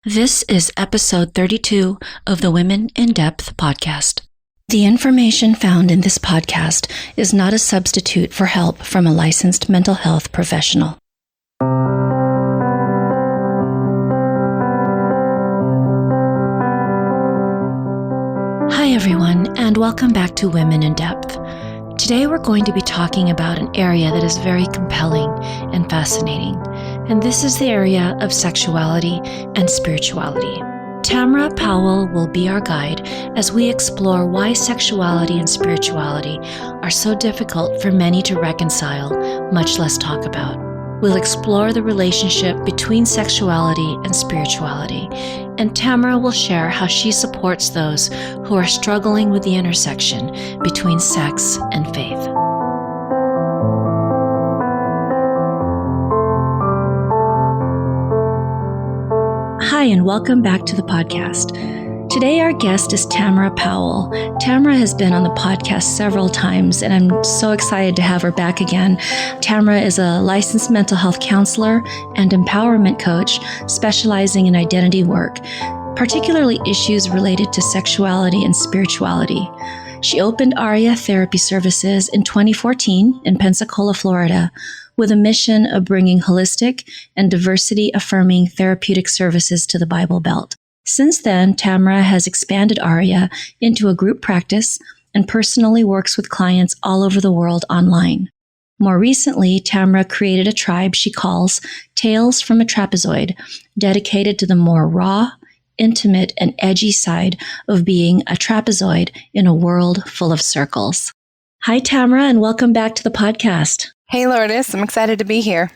This is episode 32 of the Women in Depth podcast. The information found in this podcast is not a substitute for help from a licensed mental health professional. Hi everyone, and welcome back to Women in Depth. Today we're going to be talking about an area that is very compelling and fascinating, and this is the area of sexuality and spirituality. Tamara Powell will be our guide as we explore why sexuality and spirituality are so difficult for many to reconcile, much less talk about. We'll explore the relationship between sexuality and spirituality, and Tamara will share how she supports those who are struggling with the intersection between sex and faith. Hi, and welcome back to the podcast. Today, our guest is Tamara Powell. Tamara has been on the podcast several times, and I'm so excited to have her back again. Tamara is a licensed mental health counselor and empowerment coach specializing in identity work, particularly issues related to sexuality and spirituality. She opened ARIA Therapy Services in 2014 in Pensacola, Florida, with a mission of bringing holistic and diversity-affirming therapeutic services to the Bible Belt. Since then, Tamara has expanded ARIA into a group practice and personally works with clients all over the world online. More recently, Tamara created a tribe she calls Tales from a Trapezoid, dedicated to the more raw, intimate, and edgy side of being a trapezoid in a world full of circles. Hi, Tamara, and welcome back to the podcast. Hey, Lourdes. I'm excited to be here.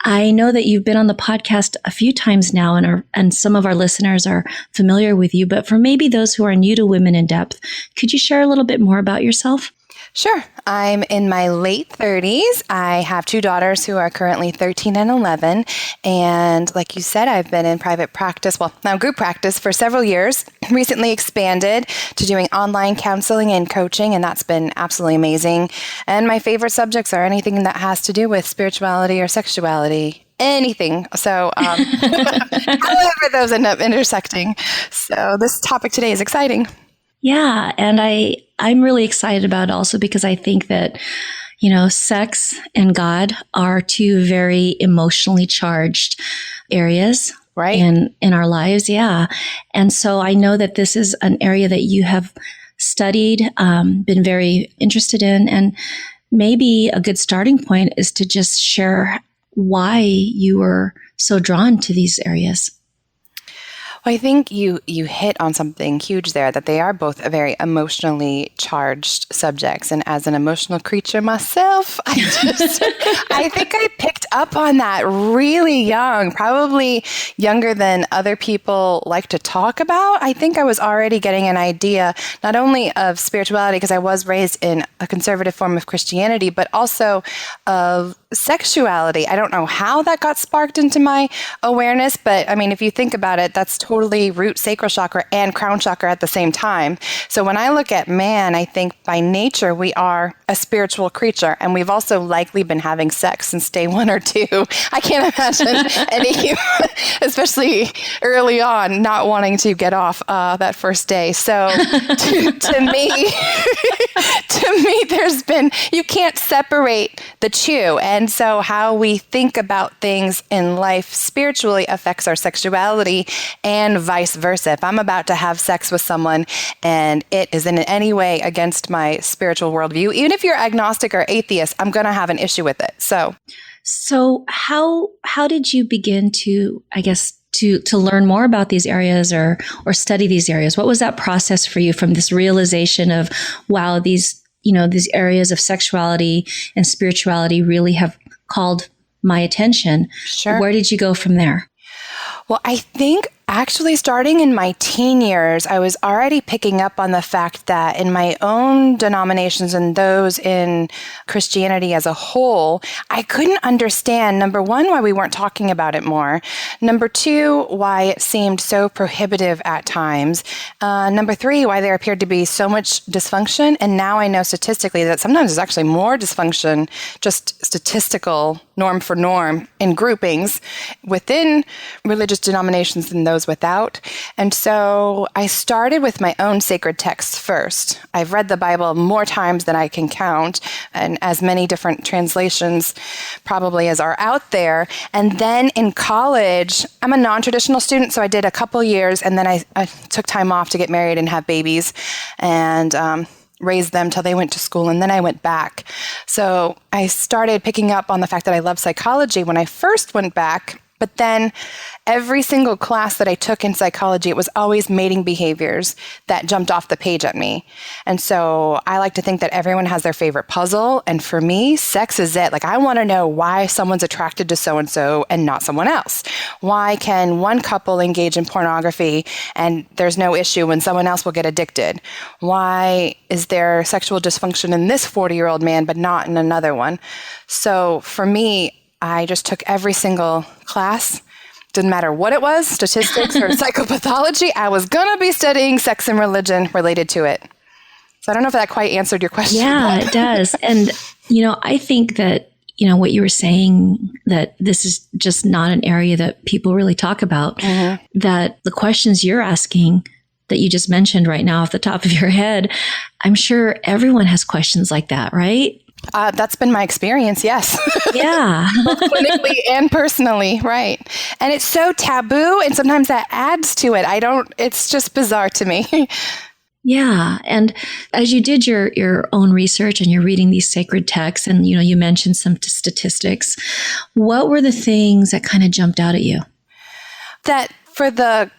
I know that you've been on the podcast a few times now, and some of our listeners are familiar with you, but for maybe those who are new to Women in Depth, could you share a little bit more about yourself? Sure. I'm in my late 30s. I have two daughters who are currently 13 and 11. And like you said, I've been in private practice, now group practice for several years, recently expanded to doing online counseling and coaching, and that's been absolutely amazing. And my favorite subjects are anything that has to do with spirituality or sexuality. Anything. So however those end up intersecting. So this topic today is exciting. Yeah, and I'm really excited about it also because I think that, sex and God are two very emotionally charged areas, right, in our lives. Yeah. And so I know that this is an area that you have studied, been very interested in, and maybe a good starting point is to just share why you were so drawn to these areas. Well, I think you hit on something huge there, that they are both very emotionally charged subjects. And as an emotional creature myself, I think I picked up on that really young, probably younger than other people like to talk about. I think I was already getting an idea not only of spirituality, because I was raised in a conservative form of Christianity, but also of sexuality. I don't know how that got sparked into my awareness, but I mean, if you think about it, that's totally root, sacral chakra, and crown chakra at the same time. So when I look at man, I think by nature, we are a spiritual creature, and we've also likely been having sex since day one or two. I can't imagine any human, especially early on, not wanting to get off that first day. So to me, there's been, you can't separate the two. And so how we think about things in life spiritually affects our sexuality and vice versa. If I'm about to have sex with someone and it is in any way against my spiritual worldview, even if you're agnostic or atheist, I'm going to have an issue with it. So how did you begin to, I guess, to learn more about these areas or study these areas? What was that process for you from this realization of, wow, these areas of sexuality and spirituality really have called my attention? Sure. Where did you go from there? Well, I think actually starting in my teen years, I was already picking up on the fact that in my own denominations and those in Christianity as a whole, I couldn't understand, number one, why we weren't talking about it more. Number two, why it seemed so prohibitive at times. Number three, why there appeared to be so much dysfunction. And now I know statistically that sometimes there's actually more dysfunction, just statistical norm for norm in groupings within religious denominations than those without. And so I started with my own sacred texts first. I've read the Bible more times than I can count, and as many different translations probably as are out there. And then in college, I'm a non-traditional student, so I did a couple years, and then I took time off to get married and have babies, and raised them till they went to school, and then I went back. So I started picking up on the fact that I love psychology when I first went back, but then every single class that I took in psychology, it was always mating behaviors that jumped off the page at me. And so I like to think that everyone has their favorite puzzle, and for me, sex is it. Like, I want to know why someone's attracted to so-and-so and not someone else. Why can one couple engage in pornography and there's no issue when someone else will get addicted? Why is there sexual dysfunction in this 40-year-old man but not in another one? So for me, I just took every single class. Didn't matter what it was, statistics or psychopathology. I was going to be studying sex and religion related to it. So I don't know if that quite answered your question. Yeah, it does. And, I think that, what you were saying, that this is just not an area that people really talk about, that the questions you're asking that you just mentioned right now off the top of your head, I'm sure everyone has questions like that, right? That's been my experience, yes. Yeah. Both clinically and personally, right. And it's so taboo, and sometimes that adds to it. It's just bizarre to me. Yeah. And as you did your own research and you're reading these sacred texts, and, you mentioned some statistics, what were the things that kind of jumped out at you? That for the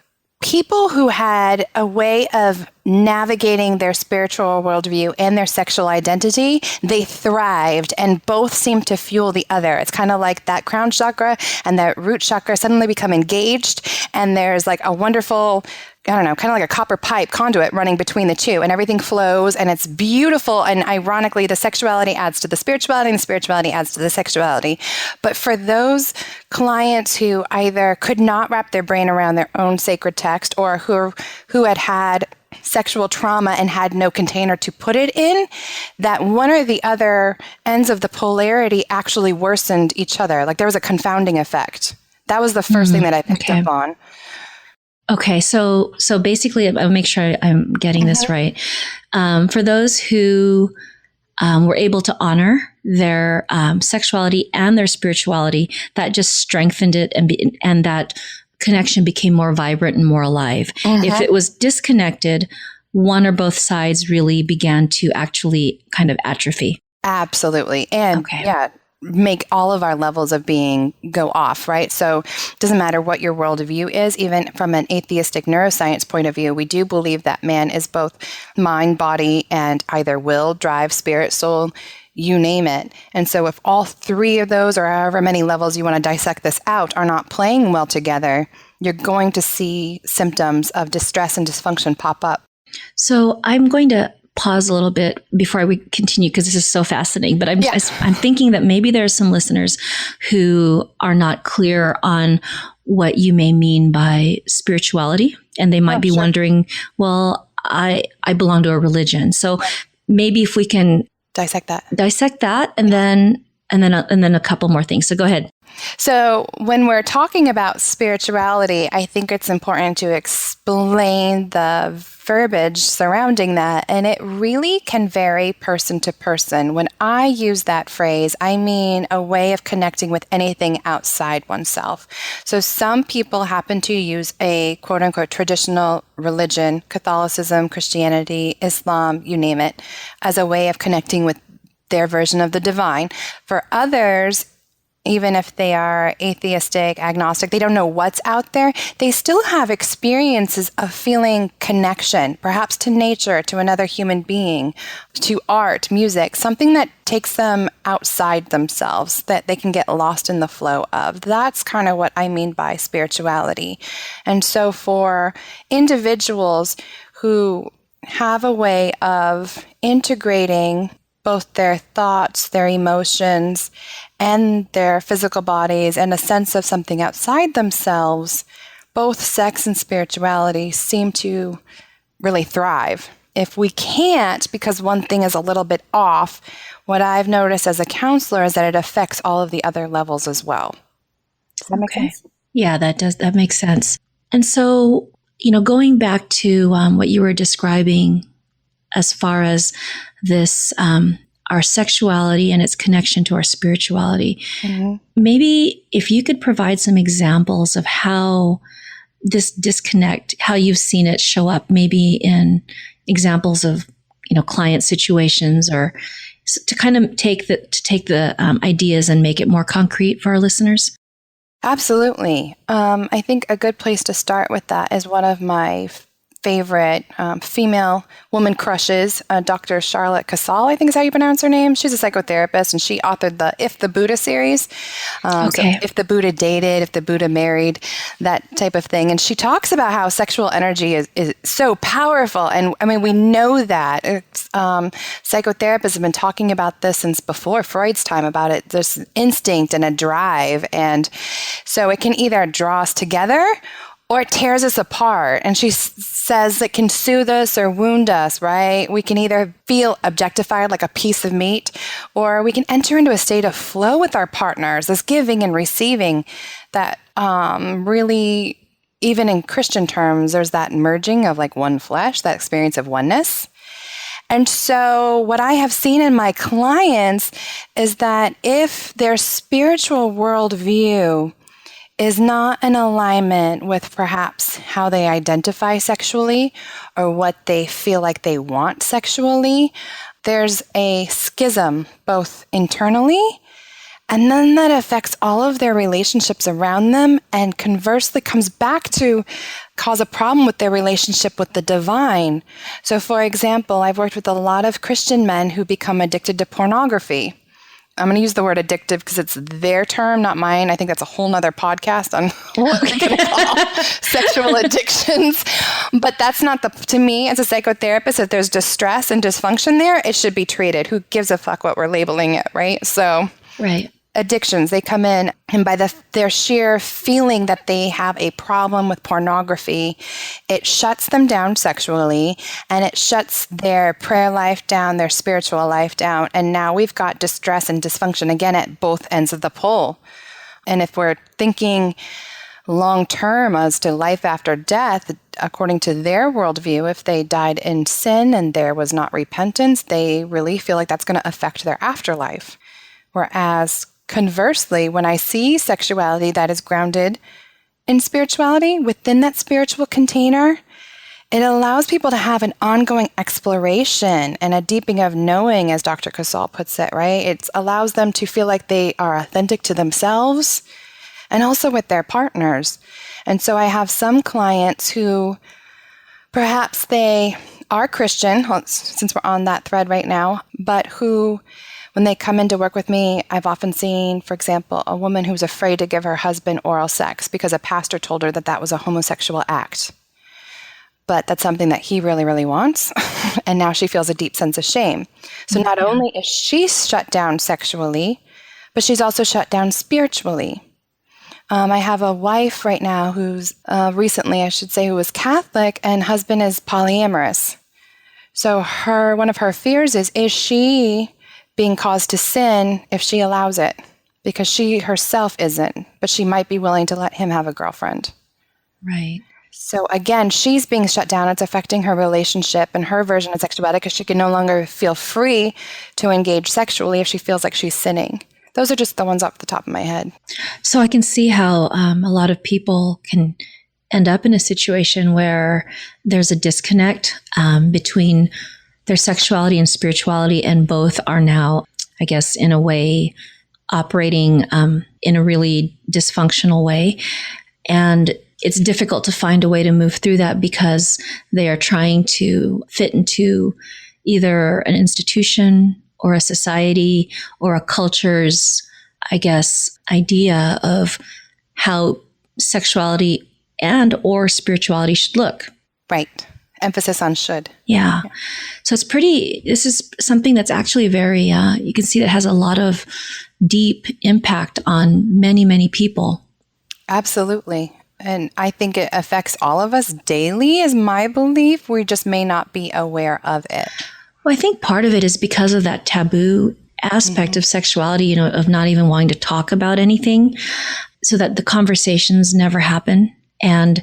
people who had a way of navigating their spiritual worldview and their sexual identity, they thrived, and both seemed to fuel the other. It's kind of like that crown chakra and that root chakra suddenly become engaged, and there's like a wonderful, kind of like a copper pipe conduit running between the two, and everything flows, and it's beautiful. And ironically, the sexuality adds to the spirituality, and the spirituality adds to the sexuality. But for those clients who either could not wrap their brain around their own sacred text, or who had sexual trauma and had no container to put it in, that one or the other ends of the polarity actually worsened each other. Like, there was a confounding effect. That was the first thing that I picked up on. Okay, so basically, I'll make sure I'm getting this right. For those who were able to honor their sexuality and their spirituality, that just strengthened it, and that connection became more vibrant and more alive. If it was disconnected, one or both sides really began to actually kind of atrophy. Absolutely. And make all of our levels of being go off, right? So it doesn't matter what your worldview is. Even from an atheistic neuroscience point of view, we do believe that man is both mind, body, and either will, drive, spirit, soul, you name it. And so if all three of those, or however many levels you want to dissect this out, are not playing well together, you're going to see symptoms of distress and dysfunction pop up. So I'm going to pause a little bit before we continue, because this is so fascinating. But I'm thinking that maybe there are some listeners who are not clear on what you may mean by spirituality, and they might be wondering, well, I belong to a religion. So maybe if we can dissect that, and then a couple more things. So go ahead. So when we're talking about spirituality, I think it's important to explain the verbiage surrounding that, and it really can vary person to person. When I use that phrase, I mean a way of connecting with anything outside oneself. So some people happen to use a quote-unquote traditional religion, Catholicism, Christianity, Islam, you name it, as a way of connecting with their version of the divine. For others, even if they are atheistic, agnostic, they don't know what's out there, they still have experiences of feeling connection, perhaps to nature, to another human being, to art, music, something that takes them outside themselves, that they can get lost in the flow of. That's kind of what I mean by spirituality. And so for individuals who have a way of integrating both their thoughts, their emotions, and their physical bodies, and a sense of something outside themselves, both sex and spirituality seem to really thrive. if we can't, because one thing is a little bit off, what I've noticed as a counselor is that it affects all of the other levels as well. Does that make sense? Yeah, that does. That makes sense. And so, going back to what you were describing as far as this, our sexuality and its connection to our spirituality, maybe if you could provide some examples of how this disconnect, how you've seen it show up, maybe in examples of, client situations, or to kind of take the ideas and make it more concrete for our listeners. Absolutely. I think a good place to start with that is one of my favorite female woman crushes, Dr. Charlotte Casal, I think is how you pronounce her name. She's a psychotherapist, and she authored the If the Buddha series. So If the Buddha dated, if the Buddha married, that type of thing. And she talks about how sexual energy is so powerful. And I mean, we know that. Psychotherapists have been talking about this since before Freud's time, about it. There's an instinct and a drive. And so it can either draw us together or it tears us apart. And she says it can soothe us or wound us, right? We can either feel objectified like a piece of meat, or we can enter into a state of flow with our partners, this giving and receiving that really, even in Christian terms, there's that merging of like one flesh, that experience of oneness. And so what I have seen in my clients is that if their spiritual worldview is not in alignment with perhaps how they identify sexually or what they feel like they want sexually, there's a schism both internally, and then that affects all of their relationships around them, and conversely comes back to cause a problem with their relationship with the divine. So for example, I've worked with a lot of Christian men who become addicted to pornography. I'm going to use the word addictive because it's their term, not mine. I think that's a whole nother podcast on what we can call sexual addictions. But that's not to me, as a psychotherapist, if there's distress and dysfunction there, it should be treated. Who gives a fuck what we're labeling it, right? So, right. Addictions, they come in, and by their sheer feeling that they have a problem with pornography, it shuts them down sexually, and it shuts their prayer life down, their spiritual life down. And now we've got distress and dysfunction again at both ends of the pole. And if we're thinking long term as to life after death, according to their worldview, if they died in sin and there was not repentance, they really feel like that's going to affect their afterlife. Whereas conversely, when I see sexuality that is grounded in spirituality within that spiritual container, it allows people to have an ongoing exploration and a deepening of knowing, as Dr. Casal puts it, right? It allows them to feel like they are authentic to themselves and also with their partners. And so I have some clients who perhaps they are Christian, since we're on that thread right now, but who, when they come in to work with me, I've often seen, for example, a woman who's afraid to give her husband oral sex because a pastor told her that that was a homosexual act. But that's something that he really, really wants. And now she feels a deep sense of shame. So not only is she shut down sexually, but she's also shut down spiritually. I have a wife right now who's recently, I should say, who was Catholic, and husband is polyamorous. So one of her fears is she being caused to sin if she allows it? Because she herself isn't, but she might be willing to let him have a girlfriend. Right. So again, she's being shut down. It's affecting her relationship and her version of sexuality because she can no longer feel free to engage sexually if she feels like she's sinning. Those are just the ones off the top of my head. So I can see how a lot of people can end up in a situation where there's a disconnect between their sexuality and spirituality, and both are now, I guess, in a way, operating in a really dysfunctional way. And it's difficult to find a way to move through that because they are trying to fit into either an institution or a society or a culture's, I guess, idea of how sexuality and or spirituality should look. Right. Emphasis on should. Yeah. So this is something that's actually very, you can see that has a lot of deep impact on many, many people. Absolutely. And I think it affects all of us daily, is my belief. We just may not be aware of it. Well, I think part of it is because of that taboo aspect of sexuality, of not even wanting to talk about anything, so that the conversations never happen. And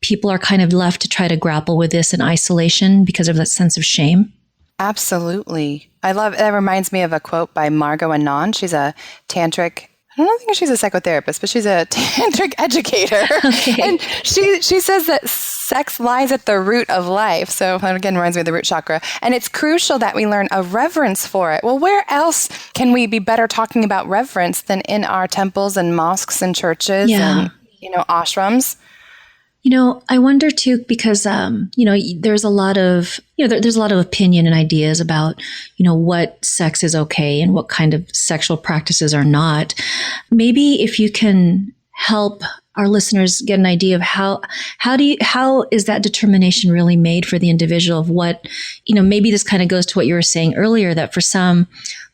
people are kind of left to try to grapple with this in isolation because of that sense of shame. Absolutely. That reminds me of a quote by Margot Anand. She's a tantric, I don't think she's a psychotherapist, but she's a tantric educator. Okay. And she says that sex lies at the root of life. So that again reminds me of the root chakra. And it's crucial that we learn a reverence for it. Well, where else can we be better talking about reverence than in our temples and mosques and churches and, ashrams? I wonder too, because, there's a lot of, there's a lot of opinion and ideas about, what sex is okay and what kind of sexual practices are not. Maybe if you can help our listeners get an idea of how is that determination really made for the individual of what, maybe this kind of goes to what you were saying earlier, that for some,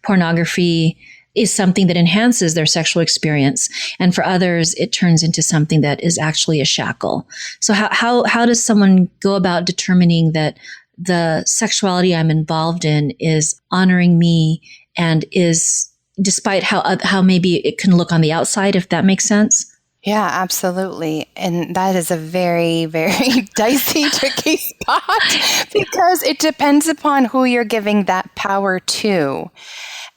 pornography is something that enhances their sexual experience. And for others, it turns into something that is actually a shackle. So how does someone go about determining that the sexuality I'm involved in is honoring me and is, despite how maybe it can look on the outside, if that makes sense? Yeah, absolutely. And that is a very, very dicey, tricky spot because it depends upon who you're giving that power to.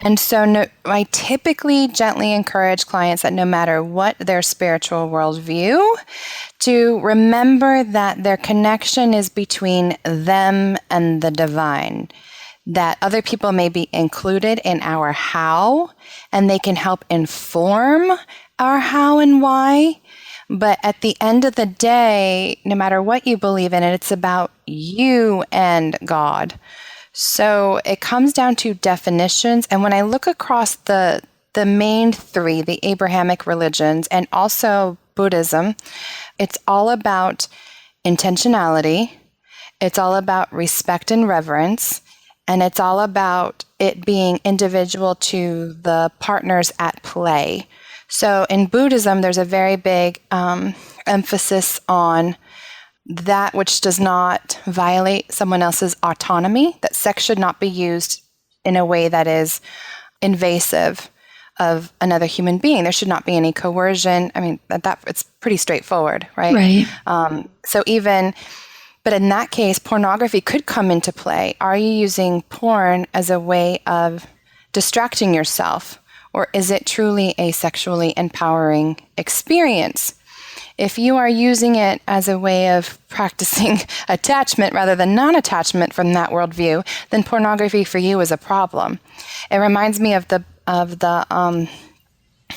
And so I typically gently encourage clients that no matter what their spiritual worldview, to remember that their connection is between them and the divine, that other people may be included in our how, and they can help inform our how and why. But at the end of the day, no matter what you believe in, it's about you and God. So it comes down to definitions. And when I look across the main three, the Abrahamic religions and also Buddhism, it's all about intentionality. It's all about respect and reverence. And it's all about it being individual to the partners at play. So in Buddhism, there's a very big emphasis on that which does not violate someone else's autonomy, that sex should not be used in a way that is invasive of another human being. There should not be any coercion. I mean, that it's pretty straightforward, right? Right. But in that case, pornography could come into play. Are you using porn as a way of distracting yourself, or is it truly a sexually empowering experience? If you are using it as a way of practicing attachment rather than non-attachment from that worldview, then pornography for you is a problem. It reminds me of the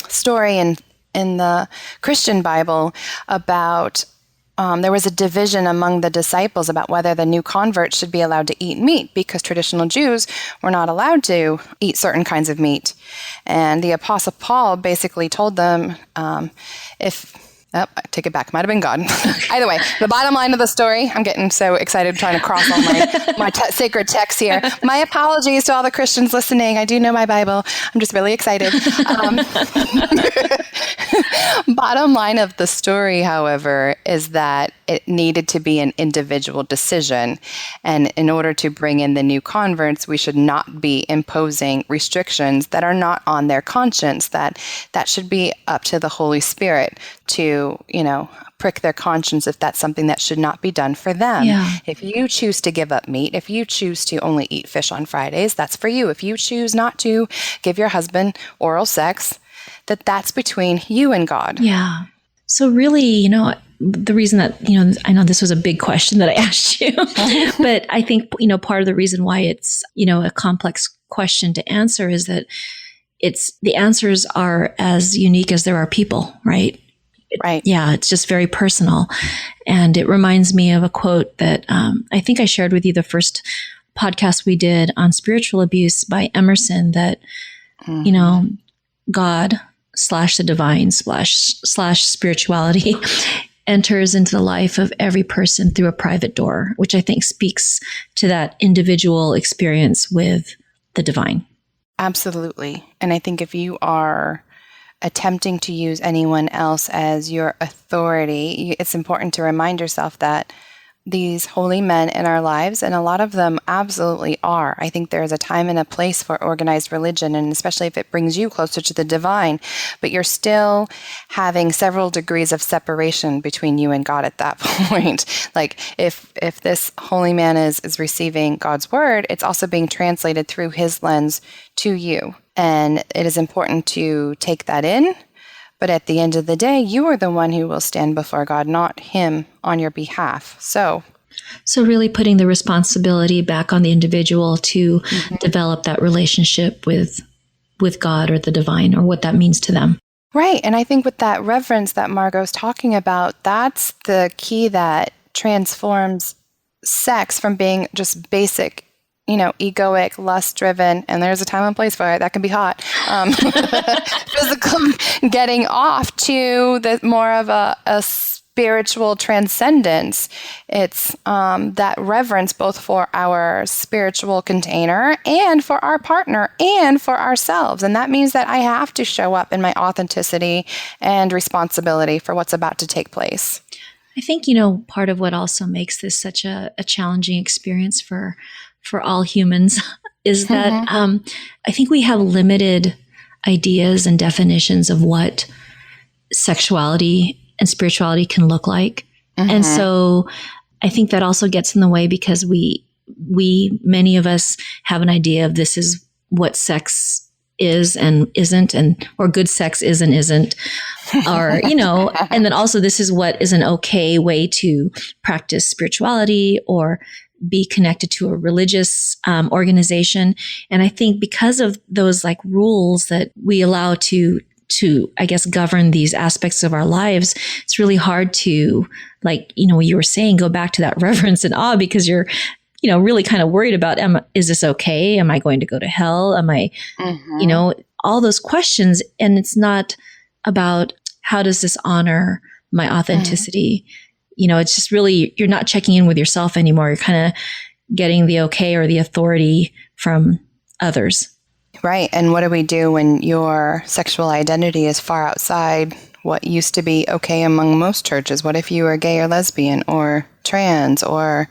story in the Christian Bible about there was a division among the disciples about whether the new converts should be allowed to eat meat, because traditional Jews were not allowed to eat certain kinds of meat. And the Apostle Paul basically told them, I take it back. Might have been God. Either way, the bottom line of the story, I'm getting so excited trying to cross all my sacred texts here. My apologies to all the Christians listening. I do know my Bible. I'm just really excited. Bottom line of the story, however, is that it needed to be an individual decision. And in order to bring in the new converts, we should not be imposing restrictions that are not on their conscience, that should be up to the Holy Spirit to, prick their conscience if that's something that should not be done for them. Yeah. If you choose to give up meat, if you choose to only eat fish on Fridays, that's for you. If you choose not to give your husband oral sex, that's between you and God. Yeah. So really, the reason that, I know this was a big question that I asked you, but I think, part of the reason why it's, a complex question to answer is that the answers are as unique as there are people, right? Right. Yeah, it's just very personal. And it reminds me of a quote that I think I shared with you the first podcast we did on spiritual abuse by Emerson, that, God / the divine / spirituality enters into the life of every person through a private door, which I think speaks to that individual experience with the divine. Absolutely. And I think if you are attempting to use anyone else as your authority, it's important to remind yourself that these holy men in our lives, and a lot of them absolutely are. I think there's a time and a place for organized religion, and especially if it brings you closer to the divine, but you're still having several degrees of separation between you and God at that point. Like if this holy man is receiving God's word, it's also being translated through his lens to you. And it is important to take that in. But at the end of the day, you are the one who will stand before God, not him on your behalf. So really putting the responsibility back on the individual to develop that relationship with God or the divine, or what that means to them. Right. And I think with that reverence that Margot's talking about, that's the key that transforms sex from being just basic, egoic, lust-driven, and there's a time and place for it. That can be hot. Physical getting off to the more of a spiritual transcendence. It's that reverence both for our spiritual container and for our partner and for ourselves. And that means that I have to show up in my authenticity and responsibility for what's about to take place. I think, part of what also makes this such a challenging experience for all humans is that I think we have limited ideas and definitions of what sexuality and spirituality can look like. And so I think that also gets in the way because many of us have an idea of this is what sex is and isn't, or good sex is and isn't, or, and then also this is what is an okay way to practice spirituality or be connected to a religious organization. And I think because of those rules that we allow to, I guess, govern these aspects of our lives, it's really hard to, you were saying, go back to that reverence and awe, because you're, really kind of worried about, is this okay? Am I going to go to hell? Am I, all those questions. And it's not about how does this honor my authenticity? It's just really, you're not checking in with yourself anymore. You're kind of getting the okay or the authority from others. Right. And what do we do when your sexual identity is far outside what used to be okay among most churches? What if you were gay or lesbian or trans or,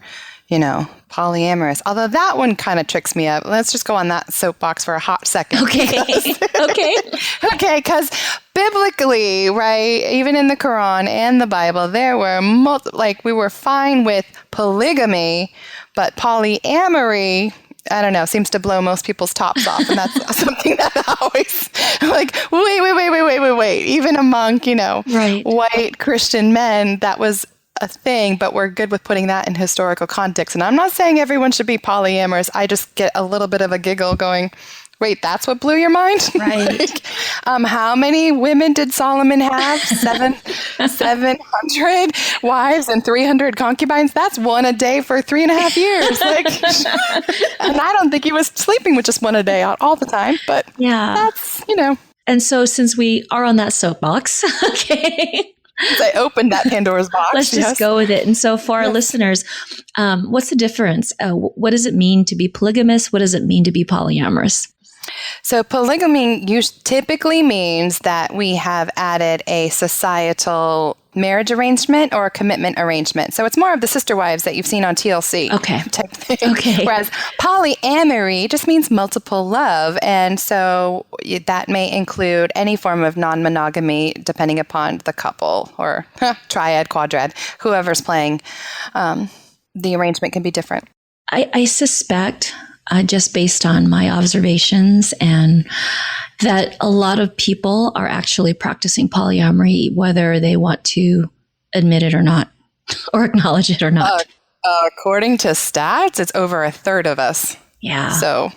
polyamorous? Although that one kind of tricks me up. Let's just go on that soapbox for a hot second. Okay. Okay. Because biblically, right, even in the Quran and the Bible, there were we were fine with polygamy, but polyamory, I don't know, seems to blow most people's tops off. And that's something that I always wait. Even among, right, white Christian men, that was a thing, but we're good with putting that in historical context. And I'm not saying everyone should be polyamorous. I just get a little bit of a giggle going, wait, that's what blew your mind? Right. How many women did Solomon have? 700 wives and 300 concubines? That's one a day for 3.5 years. And I don't think he was sleeping with just one a day all the time, but that's, And so since we are on that soapbox, okay. I opened that Pandora's box. Let's just go with it. And so for our listeners, what's the difference? What does it mean to be polygamous? What does it mean to be polyamorous? So polygamy typically means that we have added a societal marriage arrangement or a commitment arrangement. So it's more of the sister wives that you've seen on TLC type thing. Okay. Whereas polyamory just means multiple love. And so that may include any form of non-monogamy depending upon the couple or triad, quadrad, whoever's playing. The arrangement can be different. I suspect, just based on my observations, and that a lot of people are actually practicing polyamory, whether they want to admit it or not, or acknowledge it or not. According to stats, it's over 1/3 of us. Yeah. So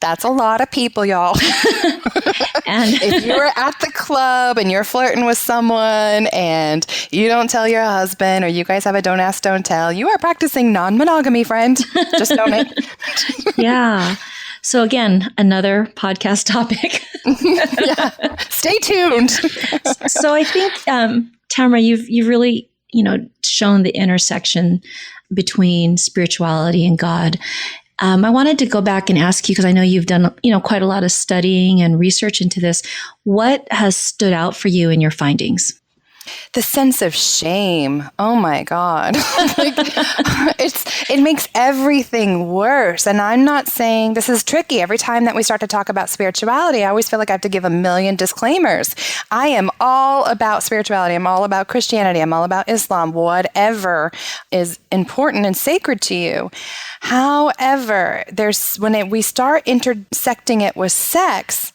that's a lot of people, y'all. And if you were at the club and you're flirting with someone and you don't tell your husband, or you guys have a don't ask, don't tell, you are practicing non-monogamy, friend. Just donate. Yeah. So again, another podcast topic. Yeah. Stay tuned. So I think, Tamara, you've really, shown the intersection between spirituality and God. I wanted to go back and ask you, because I know you've done, quite a lot of studying and research into this. What has stood out for you in your findings? The sense of shame. Oh my God. It makes everything worse. And I'm not saying this is tricky. Every time that we start to talk about spirituality, I always feel like I have to give a million disclaimers. I am all about spirituality. I'm all about Christianity. I'm all about Islam, whatever is important and sacred to you. However, we start intersecting it with sex,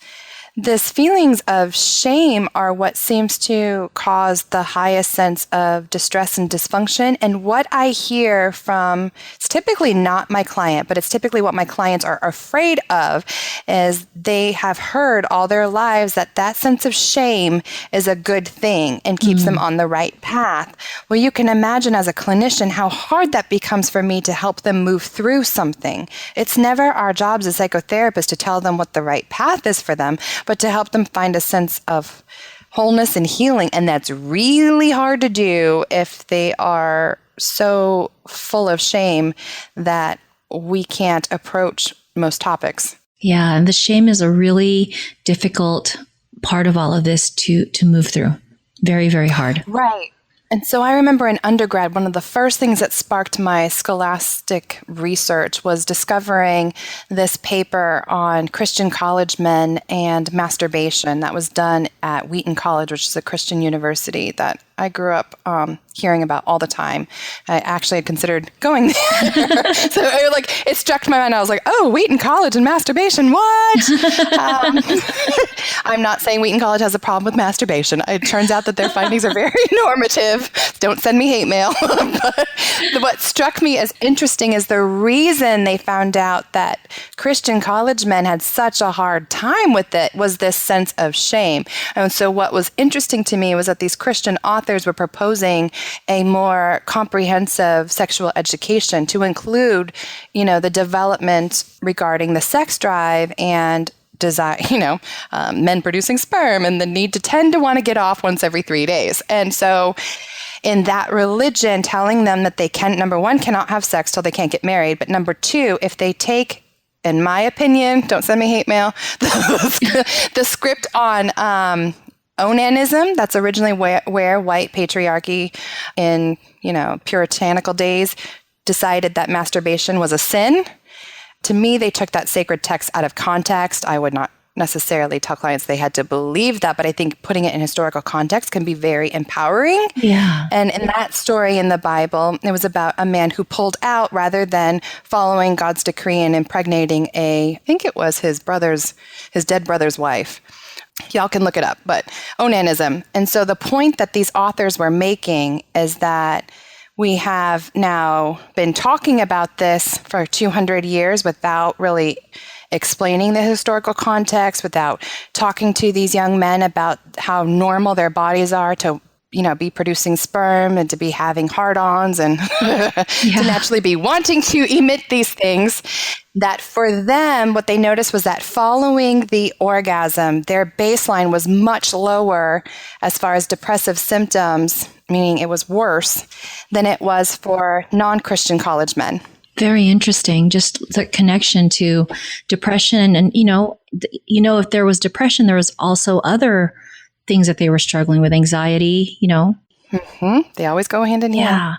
these feelings of shame are what seems to cause the highest sense of distress and dysfunction. And what I hear from, it's typically not my client, but it's typically what my clients are afraid of, is they have heard all their lives that sense of shame is a good thing and keeps them on the right path. Well, you can imagine as a clinician how hard that becomes for me to help them move through something. It's never our job as a psychotherapist to tell them what the right path is for them, but to help them find a sense of wholeness and healing. And that's really hard to do if they are so full of shame that we can't approach most topics. Yeah, and the shame is a really difficult part of all of this to move through. Very, very hard. Right. And so I remember in undergrad, one of the first things that sparked my scholastic research was discovering this paper on Christian college men and masturbation that was done at Wheaton College, which is a Christian university that I grew up hearing about all the time. I actually had considered going there. So it struck my mind. I was like, oh, Wheaton College and masturbation, what? I'm not saying Wheaton College has a problem with masturbation. It turns out that their findings are very normative. Don't send me hate mail. But what struck me as interesting is the reason they found out that Christian college men had such a hard time with it was this sense of shame. And so what was interesting to me was that these Christian authors were proposing a more comprehensive sexual education to include, the development regarding the sex drive and desire, men producing sperm and the need to tend to want to get off once every 3 days. And so in that religion, telling them that they number one, cannot have sex till they can't get married. But number two, if they take, in my opinion, don't send me hate mail, the script on onanism, that's originally where white patriarchy in, puritanical days decided that masturbation was a sin. To me, they took that sacred text out of context. I would not necessarily tell clients they had to believe that, but I think putting it in historical context can be very empowering. Yeah. And in that story in the Bible, it was about a man who pulled out rather than following God's decree and impregnating I think it was his dead brother's wife. Y'all can look it up, but onanism. And so the point that these authors were making is that we have now been talking about this for 200 years without really explaining the historical context, without talking to these young men about how normal their bodies are to, be producing sperm and to be having hard-ons and to naturally be wanting to emit these things. That for them, what they noticed was that following the orgasm, their baseline was much lower as far as depressive symptoms, meaning it was worse than it was for non-Christian college men. Very interesting. Just the connection to depression. And, if there was depression, there was also other things that they were struggling with, anxiety, Mm-hmm. They always go hand in hand. Yeah.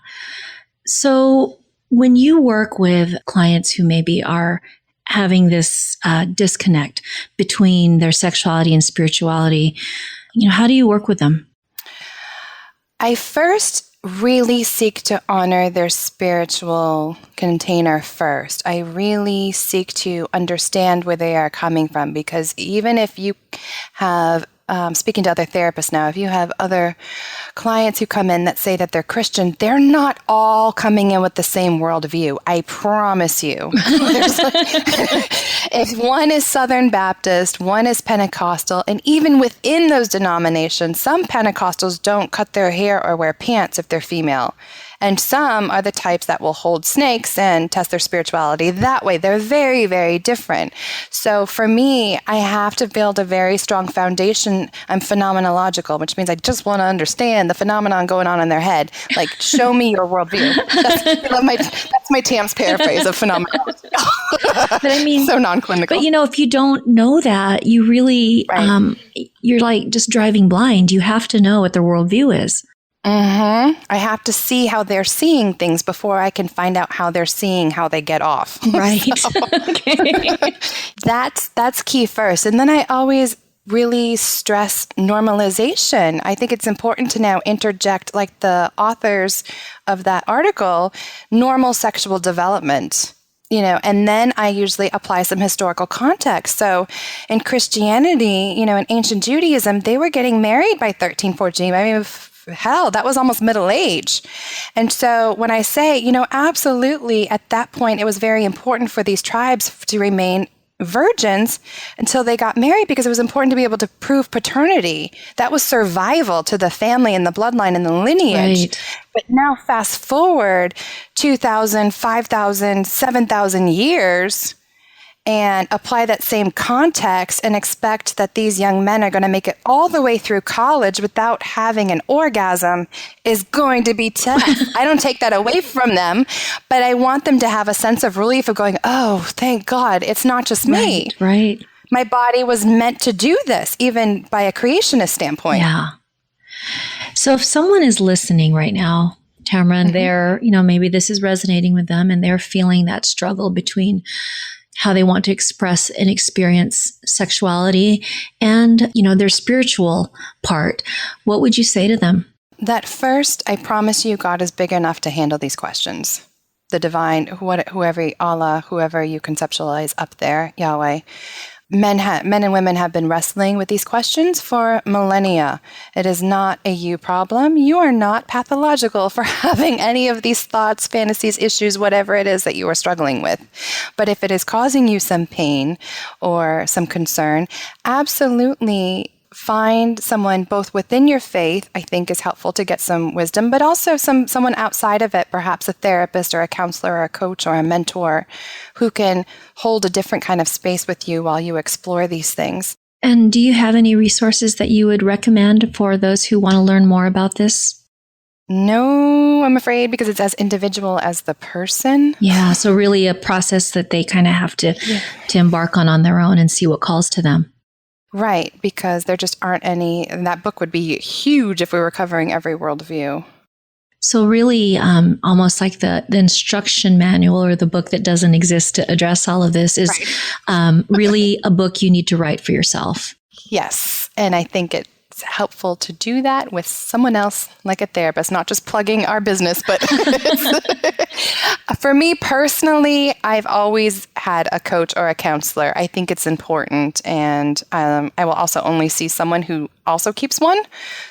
So when you work with clients who maybe are having this disconnect between their sexuality and spirituality, how do you work with them? I first really seek to honor their spiritual container first. I really seek to understand where they are coming from, because even if you have speaking to other therapists now, if you have other clients who come in that say that they're Christian, they're not all coming in with the same worldview. I promise you. If one is Southern Baptist, one is Pentecostal, and even within those denominations, some Pentecostals don't cut their hair or wear pants if they're female. And some are the types that will hold snakes and test their spirituality that way. They're very, very different. So for me, I have to build a very strong foundation. I'm phenomenological, which means I just want to understand the phenomenon going on in their head. Like, show me your worldview. That's my Tam's paraphrase of phenomenology. But I mean, so non-clinical. But if you don't know that, you really, you're like just driving blind. You have to know what their worldview is. I have to see how they're seeing things before I can find out how they're seeing how they get off. Right. Okay. That's key first. And then I always really stress normalization. I think it's important to now interject, like the authors of that article, normal sexual development. And then I usually apply some historical context. So in Christianity, in ancient Judaism, they were getting married by 13, 14. I mean, hell, that was almost middle age. And so when I say, absolutely, at that point, it was very important for these tribes to remain virgins until they got married because it was important to be able to prove paternity. That was survival to the family and the bloodline and the lineage. Right. But now fast forward 2,000, 5,000, 7,000 years and apply that same context and expect that these young men are going to make it all the way through college without having an orgasm is going to be tough. I don't take that away from them, but I want them to have a sense of relief of going, oh, thank God, it's not just me. Right. My body was meant to do this, even by a creationist standpoint. Yeah. So if someone is listening right now, Tamara, and they're, maybe this is resonating with them and they're feeling that struggle between how they want to express and experience sexuality and, their spiritual part, what would you say to them? That first, I promise you, God is big enough to handle these questions. The divine, whoever, Allah, whoever you conceptualize up there, Yahweh. Men and women have been wrestling with these questions for millennia. It is not a you problem. You are not pathological for having any of these thoughts, fantasies, issues, whatever it is that you are struggling with. But if it is causing you some pain or some concern, absolutely find someone both within your faith, I think is helpful to get some wisdom, but also someone outside of it, perhaps a therapist or a counselor or a coach or a mentor who can hold a different kind of space with you while you explore these things. And do you have any resources that you would recommend for those who want to learn more about this? No, I'm afraid, because it's as individual as the person. Yeah, so really a process that they kind of have to embark on their own and see what calls to them. Right, because there just aren't any, and that book would be huge if we were covering every worldview. So really, almost like the instruction manual or the book that doesn't exist to address all of this is really a book you need to write for yourself. Yes, and I think it's helpful to do that with someone else, like a therapist, not just plugging our business, but for me personally, I've always had a coach or a counselor. I think it's important, and I will also only see someone who also keeps one.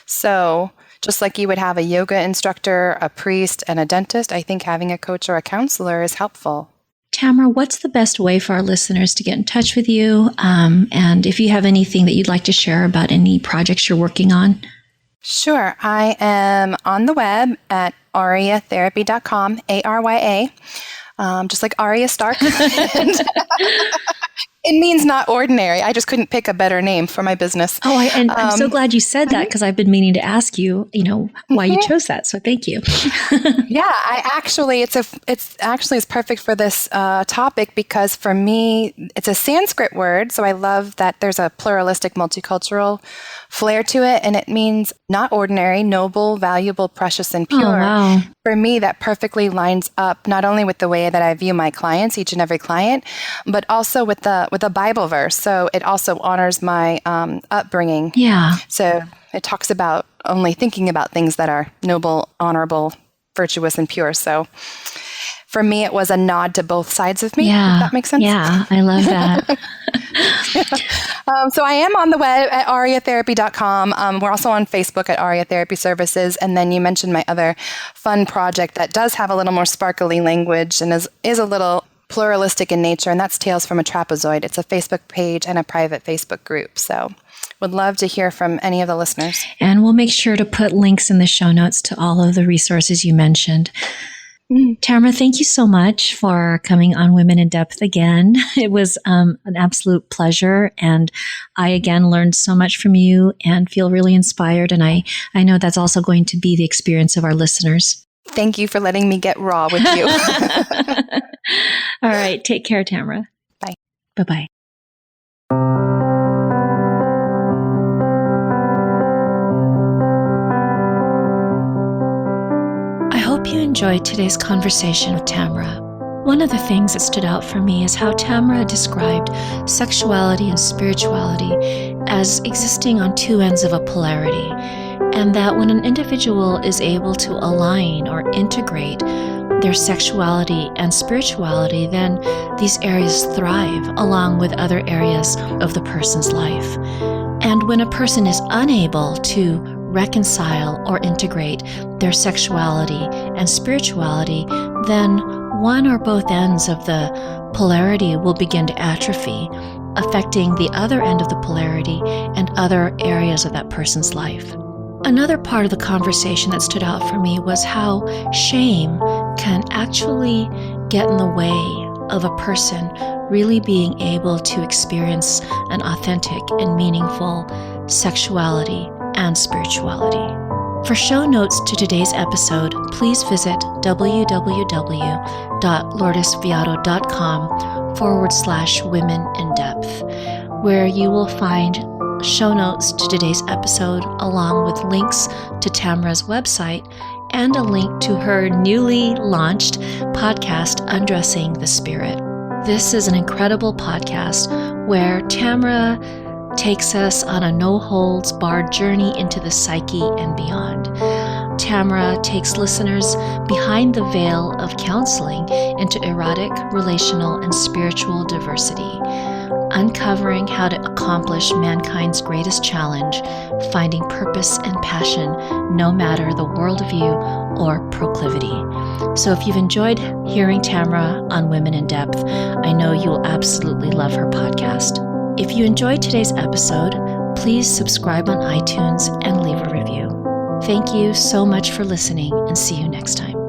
So just like you would have a yoga instructor, a priest, and a dentist, I think having a coach or a counselor is helpful. Tamara, what's the best way for our listeners to get in touch with you? And if you have anything that you'd like to share about any projects you're working on? Sure. I am on the web at ariatherapy.com, ARYA, just like Arya Stark. It means not ordinary. I just couldn't pick a better name for my business. Oh, I'm so glad you said that, because I've been meaning to ask you, why you chose that. So thank you. Yeah, it's perfect for this topic, because for me, it's a Sanskrit word. So I love that there's a pluralistic, multicultural flair to it. And it means not ordinary, noble, valuable, precious, and pure. Oh, wow. For me, that perfectly lines up not only with the way that I view my clients, each and every client, but also with a Bible verse. So it also honors my upbringing. Yeah. So it talks about only thinking about things that are noble, honorable, virtuous, and pure. So for me, it was a nod to both sides of me, if that makes sense. Yeah, I love that. So I am on the web at ariatherapy.com. We're also on Facebook at Aria Therapy Services. And then you mentioned my other fun project that does have a little more sparkly language and is a little pluralistic in nature, and that's Tales from a Trapezoid. It's a Facebook page and a private Facebook group. So would love to hear from any of the listeners. And we'll make sure to put links in the show notes to all of the resources you mentioned. Tamara, thank you so much for coming on Women in Depth again. It was an absolute pleasure. And I, again, learned so much from you and feel really inspired. And I know that's also going to be the experience of our listeners. Thank you for letting me get raw with you. All right. Take care, Tamara. Bye. Bye-bye. I hope you enjoyed today's conversation with Tamara. One of the things that stood out for me is how Tamara described sexuality and spirituality as existing on two ends of a polarity, and that when an individual is able to align or integrate their sexuality and spirituality, then these areas thrive along with other areas of the person's life. And when a person is unable to reconcile or integrate their sexuality and spirituality, then one or both ends of the polarity will begin to atrophy, affecting the other end of the polarity and other areas of that person's life. Another part of the conversation that stood out for me was how shame can actually get in the way of a person really being able to experience an authentic and meaningful sexuality and spirituality. For show notes to today's episode, please visit www.lourdesviato.com/women-in-depth, where you will find show notes to today's episode along with links to Tamara's website and a link to her newly launched podcast, Undressing the Spirit. This is an incredible podcast where Tamara takes us on a no-holds-barred journey into the psyche and beyond. Tamara takes listeners behind the veil of counseling into erotic, relational, and spiritual diversity, uncovering how to accomplish mankind's greatest challenge, finding purpose and passion no matter the worldview or proclivity. So if you've enjoyed hearing Tamara on Women in Depth, I know you will absolutely love her podcast. If you enjoyed today's episode, please subscribe on iTunes and leave a review. Thank you so much for listening, and see you next time.